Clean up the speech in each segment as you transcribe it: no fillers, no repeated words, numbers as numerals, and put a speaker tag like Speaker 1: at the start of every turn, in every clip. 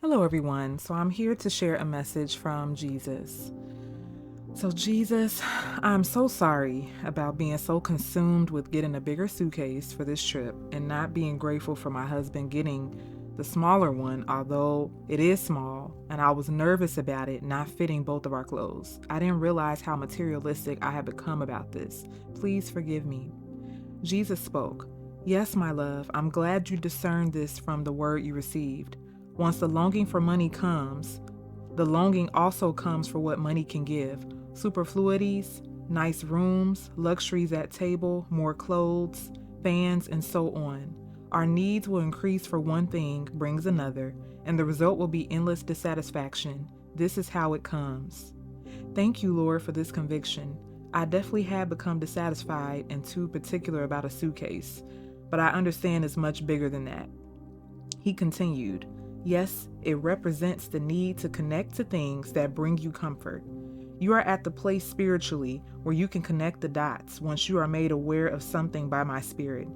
Speaker 1: Hello, everyone. So, I'm here to share a message from Jesus. So, Jesus, I'm so sorry about being so consumed with getting a bigger suitcase for this trip and not being grateful for my husband getting the smaller one, although it is small, and I was nervous about it not fitting both of our clothes. I didn't realize how materialistic I had become about this. Please forgive me. Jesus spoke. Yes, my love, I'm glad you discerned this from the word you received. Once the longing for money comes, the longing also comes for what money can give: superfluities, nice rooms, luxuries at table, more clothes, fans, and so on. Our needs will increase for one thing, brings another, and the result will be endless dissatisfaction. This is how it comes. Thank you, Lord, for this conviction. I definitely had become dissatisfied and too particular about a suitcase, but I understand it's much bigger than that. He continued, yes, it represents the need to connect to things that bring you comfort. You are at the place spiritually where you can connect the dots once you are made aware of something by my spirit.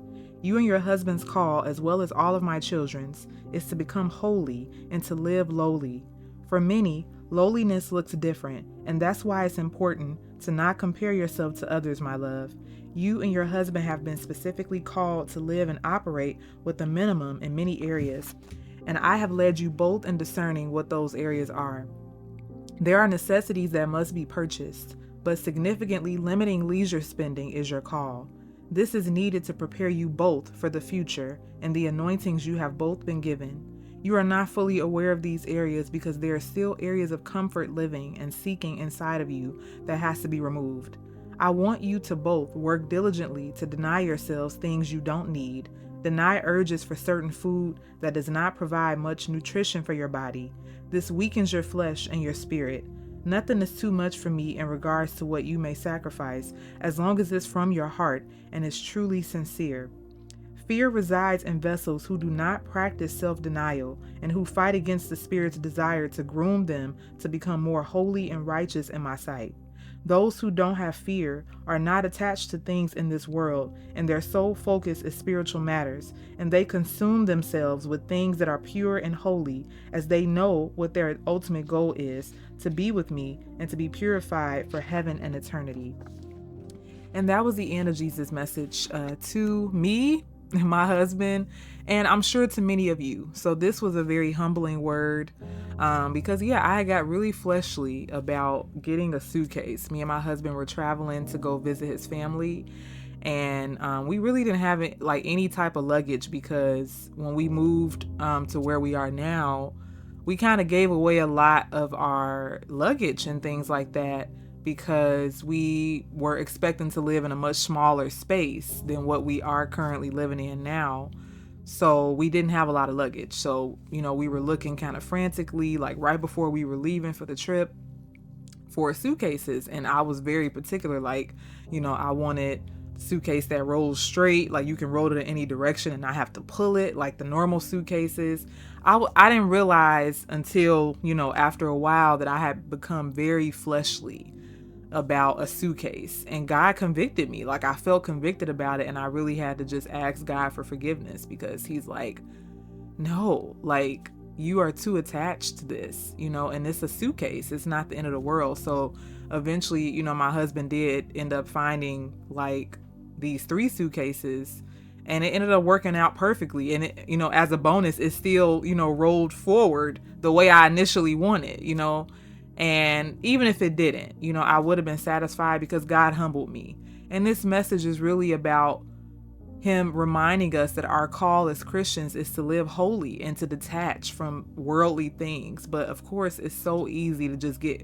Speaker 1: You and your husband's call, as well as all of my children's, is to become holy and to live lowly. For many, lowliness looks different, and that's why it's important to not compare yourself to others, my love. You and your husband have been specifically called to live and operate with a minimum in many areas, and I have led you both in discerning what those areas are. There are necessities that must be purchased, but significantly limiting leisure spending is your call. This is needed to prepare you both for the future and the anointings you have both been given. You are not fully aware of these areas because there are still areas of comfort living and seeking inside of you that has to be removed. I want you to both work diligently to deny yourselves things you don't need, deny urges for certain food that does not provide much nutrition for your body. This weakens your flesh and your spirit. Nothing is too much for me in regards to what you may sacrifice, as long as it's from your heart and is truly sincere. Fear resides in vessels who do not practice self-denial and who fight against the Spirit's desire to groom them to become more holy and righteous in my sight. Those who don't have fear are not attached to things in this world, and their sole focus is spiritual matters, and they consume themselves with things that are pure and holy, as they know what their ultimate goal is: to be with me and to be purified for heaven and eternity. And that was the end of Jesus' message to me, my husband, and I'm sure to many of you. So this was a very humbling word because, yeah, I got really fleshly about getting a suitcase. Me and my husband were traveling to go visit his family. And we really didn't have it, like any type of luggage, because when we moved to where we are now, we kind of gave away a lot of our luggage and things like that because we were expecting to live in a much smaller space than what we are currently living in now. So we didn't have a lot of luggage. So, we were looking kind of frantically, like right before we were leaving for the trip, for suitcases. And I was very particular, like, I wanted suitcase that rolls straight, like you can roll it in any direction and not have to pull it like the normal suitcases. I didn't realize until, after a while, that I had become very fleshly about a suitcase, and God convicted me. Like, I felt convicted about it, and I really had to just ask God for forgiveness, because he's like, no, like, you are too attached to this, and it's a suitcase. It's not the end of the world. So eventually, my husband did end up finding like these 3 suitcases, and it ended up working out perfectly. And it, as a bonus, it still, rolled forward the way I initially wanted, and even if it didn't, I would have been satisfied because God humbled me. And this message is really about him reminding us that our call as Christians is to live holy and to detach from worldly things. But of course, it's so easy to just get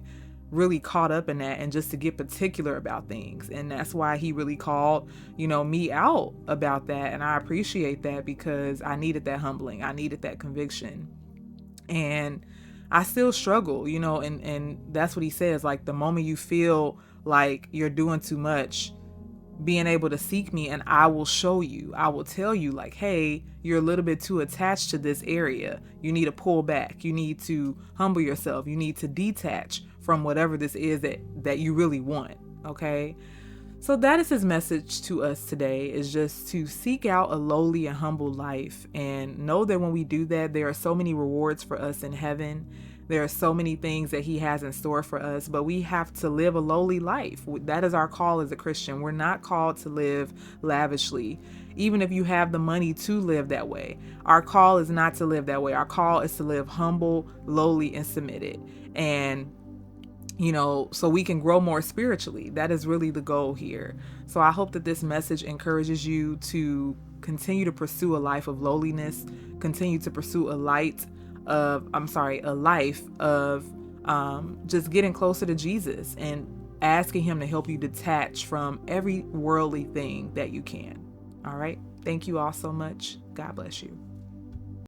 Speaker 1: really caught up in that and just to get particular about things. And that's why he really called, me out about that. And I appreciate that, because I needed that humbling. I needed that conviction. And I still struggle, and that's what he says. Like, the moment you feel like you're doing too much, being able to seek me, and I will show you. I will tell you, like, hey, you're a little bit too attached to this area. You need to pull back. You need to humble yourself. You need to detach from whatever this is that you really want. Okay. So that is his message to us today, is just to seek out a lowly and humble life and know that when we do that, there are so many rewards for us in heaven. There are so many things that he has in store for us, but we have to live a lowly life. That is our call as a Christian. We're not called to live lavishly, even if you have the money to live that way. Our call is not to live that way. Our call is to live humble, lowly, and submitted. And so we can grow more spiritually. That is really the goal here. So I hope that this message encourages you to continue to pursue a life of lowliness, continue to pursue a life of just getting closer to Jesus and asking him to help you detach from every worldly thing that you can. All right. Thank you all so much. God bless you.